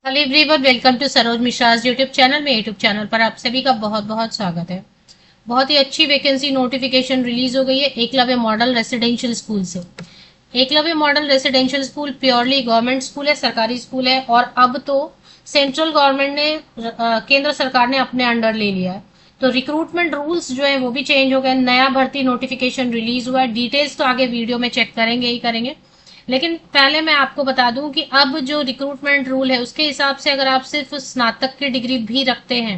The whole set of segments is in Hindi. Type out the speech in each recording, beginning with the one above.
Hello everyone, welcome to Saroj Mishra's YouTube channel में। यूट्यूब चैनल पर आप सभी का बहुत बहुत स्वागत है। बहुत ही अच्छी वैकेंसी नोटिफिकेशन रिलीज हो गई है एकलव्य मॉडल रेसिडेंशियल स्कूल से। Eklavya model residential school purely government school है, सरकारी स्कूल है और अब तो सेंट्रल गवर्नमेंट ने केंद्र सरकार ने अपने अंडर ले लिया है। तो रिक्रूटमेंट रूल्स जो है वो भी चेंज हो गए, नया भर्ती नोटिफिकेशन रिलीज हुआ है। डिटेल्स तो आगे वीडियो में चेक करेंगे ही करेंगे, लेकिन पहले मैं आपको बता दूं कि अब जो रिक्रूटमेंट रूल है उसके हिसाब से अगर आप सिर्फ स्नातक की डिग्री भी रखते हैं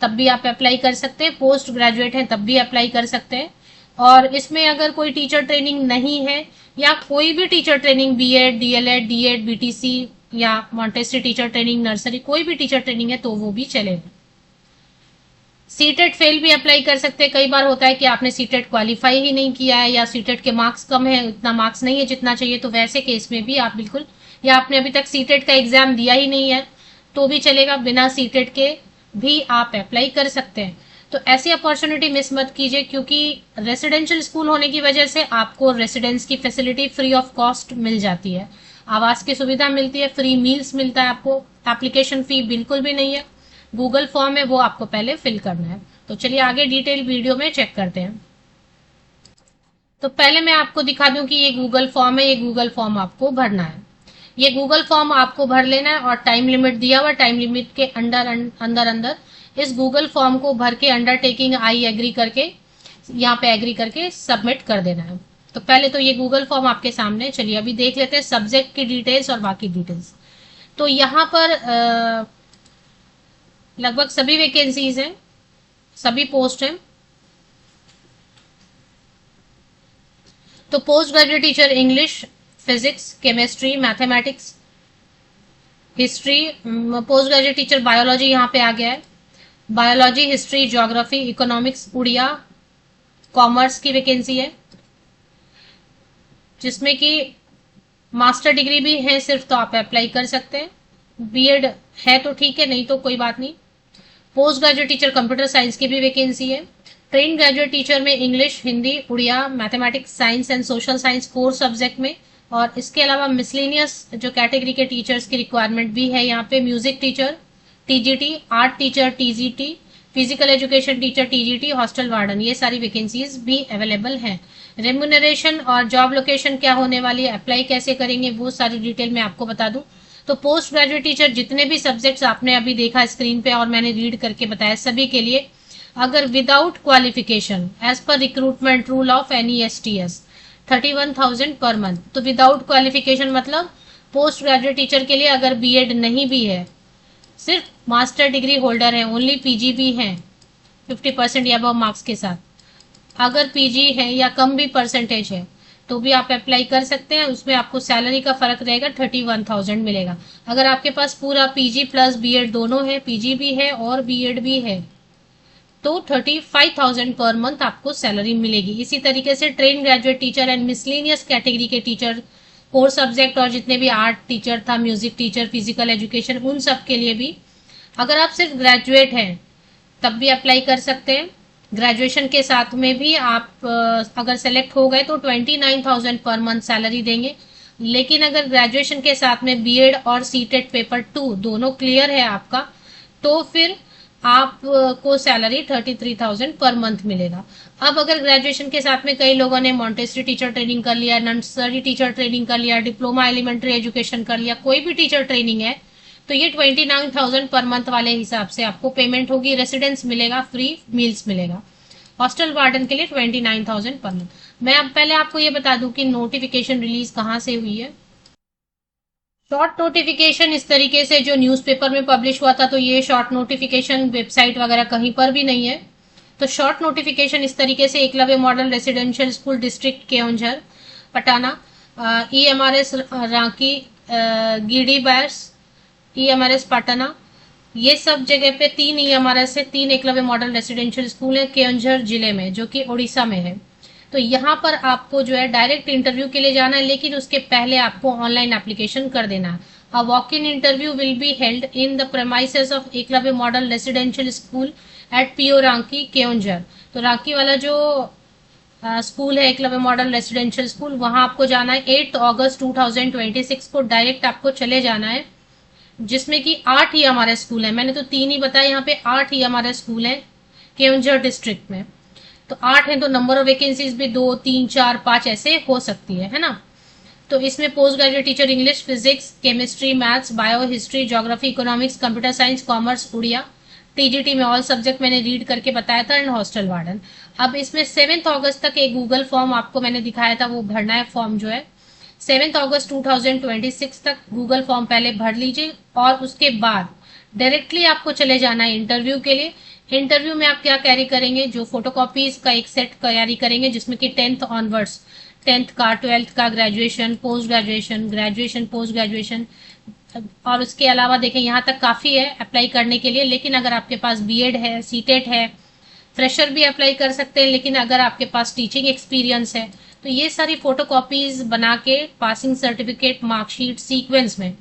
तब भी आप अप्लाई कर सकते हैं, पोस्ट ग्रेजुएट हैं तब भी अप्लाई कर सकते हैं। और इसमें अगर कोई टीचर ट्रेनिंग नहीं है या कोई भी teacher training BEd, DElEd, DEd, BTC या मॉन्टेसरी टीचर ट्रेनिंग, नर्सरी, कोई भी टीचर ट्रेनिंग है तो वो भी चलेगा। सीटेट फेल भी अप्लाई कर सकते हैं। कई बार होता है कि आपने सीटेट क्वालिफाई ही नहीं किया है या सीटेट के मार्क्स कम है, इतना मार्क्स नहीं है जितना चाहिए, तो वैसे केस में भी आप बिल्कुल, या आपने अभी तक सीटेट का एग्जाम दिया ही नहीं है तो भी चलेगा, बिना सीटेट के भी आप अप्लाई कर सकते हैं। तो ऐसी अपॉर्चुनिटी मिस मत कीजिए, क्योंकि रेसिडेंशियल स्कूल होने की वजह से आपको रेसिडेंस की फैसिलिटी फ्री ऑफ कॉस्ट मिल जाती है, आवास की सुविधा मिलती है, फ्री मील्स मिलता है आपको, एप्लीकेशन फी बिल्कुल भी नहीं है। गूगल फॉर्म है वो आपको पहले फिल करना है। तो चलिए आगे डिटेल वीडियो में चेक करते हैं। तो पहले मैं आपको दिखा दूं कि ये गूगल फॉर्म है, ये गूगल फॉर्म आपको भरना है। ये गूगल फॉर्म आपको भर लेना है और टाइम लिमिट दिया हुआ, टाइम लिमिट के अंदर अंदर अंदर इस गूगल फॉर्म को भर के अंडरटेकिंग आई एग्री करके, यहाँ पे एग्री करके सबमिट कर देना है। तो पहले तो ये गूगल फॉर्म आपके सामने, चलिए अभी देख लेते हैं सब्जेक्ट की डिटेल्स और बाकी डिटेल्स। तो यहाँ पर लगभग सभी वैकेंसीज हैं, सभी पोस्ट हैं। तो post graduate teacher English, physics, chemistry, mathematics, history. Post graduate teacher biology यहाँ पे आ गया है, biology, history, geography, economics, Odia, commerce की वैकेंसी है, जिसमें कि मास्टर डिग्री भी है सिर्फ तो आप अप्लाई कर सकते हैं। बीएड है तो ठीक है, नहीं तो कोई बात नहीं। Post graduate teacher computer science की भी वैकेंसी है। ट्रेन ग्रेजुएट टीचर में English, Hindi, Odia, mathematics, science and social science core subject में। और इसके अलावा मिसलेनियस जो कैटेगरी के टीचर्स की रिक्वायरमेंट भी है यहाँ पे, music teacher TGT, art teacher TGT, physical education teacher TGT, hostel warden, ये सारी वैकेंसीज भी अवेलेबल हैं। रेम्यूनरेशन और जॉब लोकेशन क्या होने वाली है, अप्लाई कैसे करेंगे, वो सारी डिटेल मैं आपको बता दूं। तो पोस्ट ग्रेजुएट टीचर जितने भी सब्जेक्ट्स आपने अभी देखा स्क्रीन पे और मैंने रीड करके बताया, सभी के लिए अगर विदाउट क्वालिफिकेशन एज पर recruitment rule of NESTS 31,000 per month. तो विदाउट क्वालिफिकेशन मतलब पोस्ट ग्रेजुएट टीचर के लिए अगर बीएड नहीं भी है, सिर्फ मास्टर डिग्री होल्डर है, ओनली पीजी भी है 50% या अबव मार्क्स के साथ, अगर पीजी है या कम भी परसेंटेज है तो भी आप अप्लाई कर सकते हैं। उसमें आपको सैलरी का फर्क रहेगा, 31,000 मिलेगा। अगर आपके पास पूरा पीजी प्लस बीएड दोनों है, पीजी भी है और बीएड भी है, तो 35,000 पर मंथ आपको सैलरी मिलेगी। इसी तरीके से train graduate teacher and miscellaneous category के टीचर, कोर सब्जेक्ट और जितने भी आर्ट टीचर था, म्यूजिक टीचर, फिजिकल एजुकेशन, उन सब के लिए भी अगर आप सिर्फ ग्रेजुएट हैं तब भी अप्लाई कर सकते हैं। ग्रेजुएशन के साथ में भी आप अगर सेलेक्ट हो गए तो 29,000 पर मंथ सैलरी देंगे। लेकिन अगर ग्रेजुएशन के साथ में बीएड और सीटेट पेपर 2 दोनों क्लियर है आपका, तो फिर आपको सैलरी 33,000 पर मंथ मिलेगा। अब अगर ग्रेजुएशन के साथ में कई लोगों ने मॉन्टेसरी टीचर ट्रेनिंग कर लिया, नर्सरी टीचर ट्रेनिंग कर लिया, डिप्लोमा एलिमेंट्री एजुकेशन कर लिया, कोई भी टीचर ट्रेनिंग है, तो ये 29,000 पर मंथ वाले हिसाब से आपको पेमेंट होगी। रेसिडेंस मिलेगा, फ्री मील्स मिलेगा। हॉस्टल वार्डन के लिए 29,000 पर मंथ। मैं अब पहले आपको ये बता दूं कि नोटिफिकेशन रिलीज कहाँ से हुई है। शॉर्ट नोटिफिकेशन इस तरीके से जो न्यूज़पेपर में पब्लिश हुआ था, तो ये शॉर्ट नोटिफिकेशन वेबसाइट वगैरह कहीं पर भी नहीं है। तो शॉर्ट नोटिफिकेशन इस तरीके से Eklavya model residential school district Keonjhar पटाना, EMRS रांकी, giddy bears, EMRS Patna, ये सब जगह पे 3 EMRS है, 3 एकलव्य मॉडल रेसिडेंशियल स्कूल है केओंझर जिले में, जो कि उड़ीसा में है। तो यहाँ पर आपको जो है डायरेक्ट इंटरव्यू के लिए जाना है, लेकिन उसके पहले आपको ऑनलाइन एप्लीकेशन कर देना है। A walk in interview will be held in the premises of Eklavya model residential school at PO Ranki Keonjhar. तो रांकी वाला जो स्कूल है एकलव्य मॉडल रेसिडेंशियल स्कूल, वहां आपको जाना है। 8 अगस्त 2026 को डायरेक्ट आपको चले जाना है जिसमें कि 8 ही हमारे स्कूल हैं। मैंने तो 3 ही बताया, यहाँ पे 8 ही हमारे स्कूल हैं केवंझर डिस्ट्रिक्ट में। तो 8 हैं तो नंबर ऑफ वैकेंसीज भी 2, 3, 4, 5 ऐसे हो सकती है ना। तो इसमें post graduate teacher English, physics, chemistry, maths, bio, history, geography, economics, computer science, commerce, Odia, TGT में ऑल सब्जेक्ट मैंने रीड करके बताया था, एंड हॉस्टल वार्डन। अब इसमें 7 अगस्त तक एक गूगल फॉर्म आपको मैंने दिखाया था, वो भरना है फॉर्म जो है 7 अगस्त 2026 तक गूगल फॉर्म पहले भर लीजिए, और उसके बाद डायरेक्टली आपको चले जाना है इंटरव्यू के लिए। इंटरव्यू में आप क्या कैरी करेंगे, जो फोटोकॉपीज का एक सेट कैरी करेंगे जिसमें कि 10th ऑनवर्ड्स, 10th का, 12th का, graduation, post graduation, graduation, post graduation, और उसके अलावा देखें यहाँ तक काफ़ी है अप्लाई करने के लिए। लेकिन अगर आपके पास बीएड है, सीटेट है, फ्रेशर भी अप्लाई कर सकते हैं। लेकिन अगर आपके पास टीचिंग एक्सपीरियंस है तो ये सारी फोटोकॉपीज बना के पासिंग सर्टिफिकेट, मार्कशीट सीक्वेंस में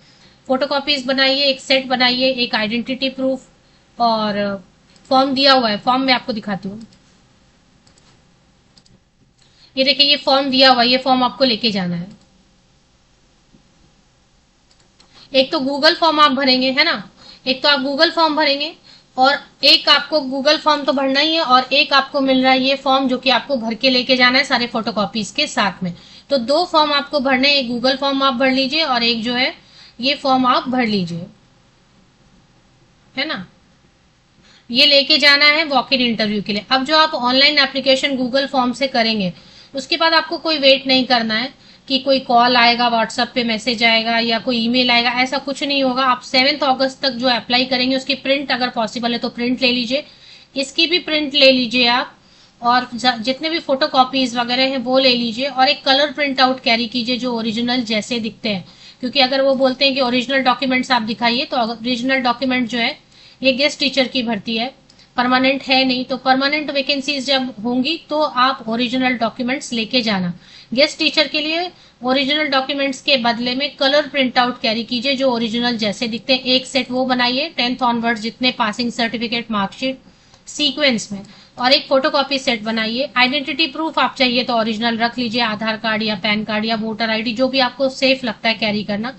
फोटोकॉपीज बनाइए, एक सेट बनाइए, एक आइडेंटिटी प्रूफ, और फॉर्म दिया हुआ है, फॉर्म मैं आपको दिखाती हूँ। ये देखिए, ये फॉर्म दिया हुआ है, ये फॉर्म आपको लेके जाना है। एक तो गूगल फॉर्म आप भरेंगे, है ना, एक तो आप गूगल फॉर्म भरेंगे, और एक आपको गूगल फॉर्म तो भरना ही है, और एक आपको मिल रहा है ये फॉर्म जो कि आपको भर के लेके जाना है सारे फोटोकॉपीज के साथ में। तो 2 फॉर्म आपको भरने, एक गूगल फॉर्म आप भर लीजिए और एक जो है ये फॉर्म आप भर लीजिए, है ना। ये लेके जाना है वॉक इन इंटरव्यू के लिए। अब जो आप ऑनलाइन एप्लीकेशन गूगल फॉर्म से करेंगे उसके बाद आपको कोई वेट नहीं करना है कि कोई कॉल आएगा, व्हाट्सएप पे मैसेज आएगा या कोई ईमेल आएगा, ऐसा कुछ नहीं होगा। आप 7 अगस्त तक जो अप्लाई करेंगे उसकी प्रिंट अगर पॉसिबल है तो प्रिंट ले लीजिए, इसकी भी प्रिंट ले लीजिए आप, और जितने भी फोटो कॉपीज वगैरह हैं वो ले लीजिए, और एक कलर प्रिंट आउट कैरी कीजिए जो ओरिजिनल जैसे दिखते हैं। क्योंकि अगर वो बोलते हैं कि ओरिजिनल डॉक्यूमेंट्स आप दिखाइए, तो ओरिजिनल डॉक्यूमेंट जो है, ये गेस्ट टीचर की भर्ती है, परमानेंट है नहीं, तो परमानेंट वैकेंसीज जब होंगी तो आप ओरिजिनल डॉक्यूमेंट्स लेके जाना। गेस्ट टीचर के लिए ओरिजिनल डॉक्यूमेंट्स के बदले में कलर प्रिंट आउट कैरी कीजिए जो ओरिजिनल जैसे दिखते हैं, एक सेट वो बनाइए 10th ऑनवर्ड जितने पासिंग सर्टिफिकेट, मार्कशीट सीक्वेंस में, और एक फोटोकॉपी सेट बनाइए। आइडेंटिटी प्रूफ आप चाहिए तो ओरिजिनल रख लीजिए, आधार कार्ड या पैन कार्ड या वोटर आईडी, जो भी आपको सेफ लगता है कैरी करना,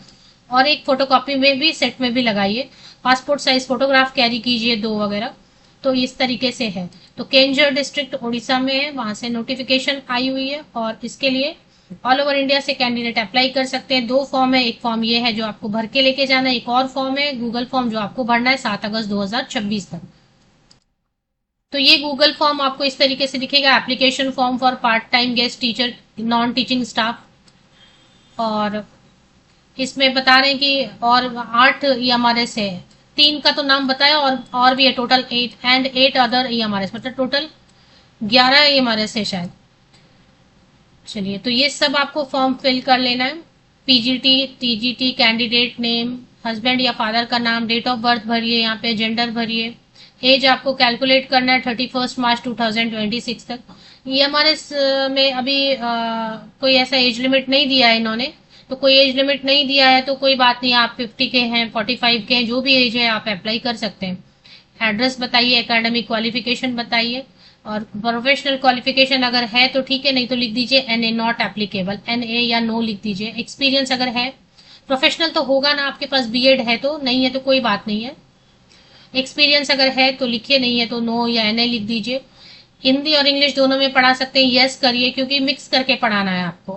और एक फोटोकॉपी में भी सेट में भी लगाइए। पासपोर्ट साइज फोटोग्राफ कैरी कीजिए 2 वगैरह। तो इस तरीके से है। तो केंझर डिस्ट्रिक्ट उड़ीसा में है, वहां से नोटिफिकेशन आई हुई है, और इसके लिए ऑल ओवर इंडिया से कैंडिडेट अप्लाई कर सकते हैं। 2 फॉर्म है, एक फॉर्म ये है जो आपको भर के लेके जाना है, एक और फॉर्म है गूगल फॉर्म जो आपको भरना है 7 अगस्त 2026 तक। तो ये गूगल फॉर्म आपको इस तरीके से दिखेगा, application form for part time guest teacher, non teaching staff, और इसमें बता रहे हैं कि और 8 EMRS है, 3 का तो नाम बताया, और भी है टोटल 8, एंड 8 अदर EMRS, मतलब टोटल 11 EMRS है शायद। चलिए, तो ये सब आपको फॉर्म फिल कर लेना है। PGT, TGT, candidate name, husband या फादर का नाम, डेट ऑफ बर्थ भरिए, यहाँ पे जेंडर भरिए, एज आपको कैलकुलेट करना है 31 मार्च 2026 तक। EMRS में अभी कोई ऐसा एज लिमिट नहीं दिया है इन्होंने, तो कोई एज लिमिट नहीं दिया है तो कोई बात नहीं, आप 50 के हैं, 45 के हैं, जो भी एज है आप अप्लाई कर सकते हैं। एड्रेस बताइए, एकेडमिक क्वालिफिकेशन बताइए, और प्रोफेशनल क्वालिफिकेशन अगर है तो ठीक है, नहीं तो लिख दीजिए NA नॉट एप्लीकेबल, NA या नो लिख दीजिए। एक्सपीरियंस अगर है, प्रोफेशनल तो होगा ना आपके पास, बीएड है तो, नहीं है तो कोई बात नहीं है। एक्सपीरियंस अगर है तो लिखिए, नहीं है तो नो या NA लिख दीजिए। हिंदी और इंग्लिश दोनों में पढ़ा सकते हैं, यस करिए, क्योंकि मिक्स करके पढ़ाना है आपको।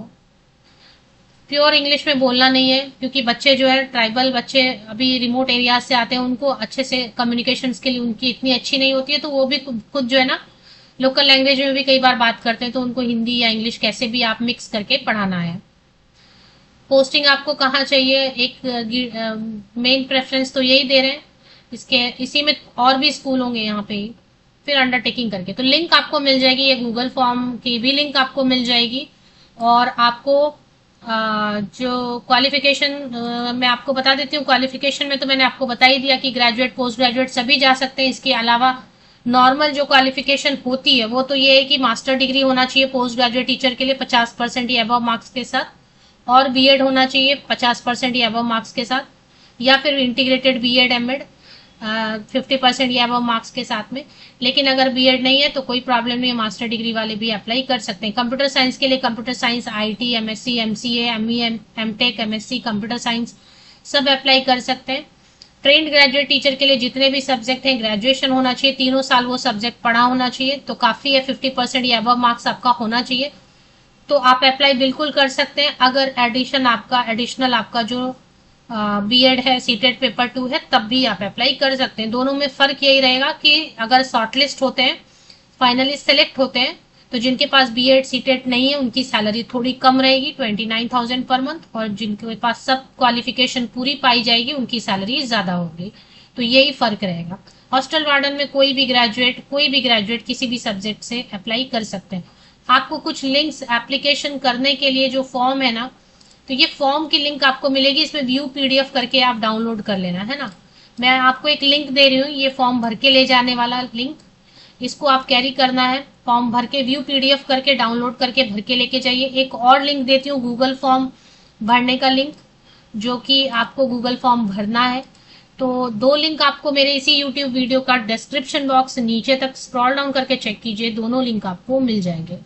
प्योर इंग्लिश में बोलना नहीं है, क्योंकि बच्चे जो है, ट्राइबल बच्चे अभी रिमोट एरियाज से आते हैं, उनको अच्छे से कम्युनिकेशन स्किल उनकी इतनी अच्छी नहीं होती है, तो वो भी खुद जो है ना लोकल लैंग्वेज में भी कई बार बात करते हैं, तो उनको हिंदी या इंग्लिश कैसे भी आप मिक्स करके पढ़ाना है। पोस्टिंग आपको कहाँ चाहिए, एक मेन प्रेफरेंस तो यही दे रहे हैं, इसके इसी में और भी स्कूल होंगे यहाँ पे ही, फिर अंडरटेकिंग करके। तो लिंक आपको मिल जाएगी, ये गूगल फॉर्म की भी लिंक आपको मिल जाएगी, और आपको जो क्वालिफिकेशन मैं आपको बता देती हूँ। क्वालिफिकेशन में तो मैंने आपको बता ही दिया कि ग्रेजुएट, पोस्ट ग्रेजुएट सभी जा सकते हैं। इसके अलावा नॉर्मल जो क्वालिफिकेशन होती है वो तो ये है कि मास्टर डिग्री होना चाहिए पोस्ट ग्रेजुएट टीचर के लिए 50% या अबव मार्क्स के साथ, और बीएड होना चाहिए 50% या अबव मार्क्स के साथ, या फिर इंटीग्रेटेड बीएड एमएड 50% या अबव मार्क्स के साथ में। लेकिन अगर बीएड नहीं है तो कोई प्रॉब्लम नहीं है, मास्टर डिग्री वाले भी अप्लाई कर सकते हैं। कंप्यूटर साइंस के लिए computer science, IT, MSc, MCA, ME, MTech, MSc computer science सब अप्लाई कर सकते हैं। ट्रेंड ग्रेजुएट टीचर के लिए जितने भी सब्जेक्ट हैं ग्रेजुएशन होना चाहिए, 3 साल वो सब्जेक्ट पढ़ा होना चाहिए, तो काफी है, 50% या अबव मार्क्स आपका होना चाहिए। तो आप अप्लाई बिल्कुल कर सकते हैं। अगर एडिशनल आपका जो बीएड है, सीटेट पेपर 2 है, तब भी आप अप्लाई कर सकते हैं। दोनों में फर्क यही रहेगा कि अगर शॉर्टलिस्ट होते हैं, फाइनली सेलेक्ट होते हैं, तो जिनके पास बीएड सीटेट नहीं है उनकी सैलरी थोड़ी कम रहेगी, 29,000 पर मंथ, और जिनके पास सब क्वालिफिकेशन पूरी पाई जाएगी उनकी सैलरी ज्यादा होगी। तो यही फर्क रहेगा। हॉस्टल वार्डन में कोई भी ग्रेजुएट किसी भी सब्जेक्ट से अप्लाई कर सकते हैं। आपको कुछ लिंक्स एप्लीकेशन करने के लिए जो फॉर्म है ना, तो ये फॉर्म की लिंक आपको मिलेगी, इसमें व्यू पीडीएफ करके आप डाउनलोड कर लेना है ना। मैं आपको एक लिंक दे रही हूँ, ये फॉर्म भर के ले जाने वाला लिंक, इसको आप कैरी करना है। फॉर्म भर के व्यू पीडीएफ करके डाउनलोड करके भर के लेके जाइए। एक और लिंक देती हूँ, गूगल फॉर्म भरने का लिंक, जो कि आपको गूगल फॉर्म भरना है। तो 2 लिंक आपको मेरे इसी यूट्यूब वीडियो का डिस्क्रिप्शन बॉक्स नीचे तक स्क्रॉल डाउन करके चेक कीजिए, दोनों लिंक आपको मिल जाएंगे।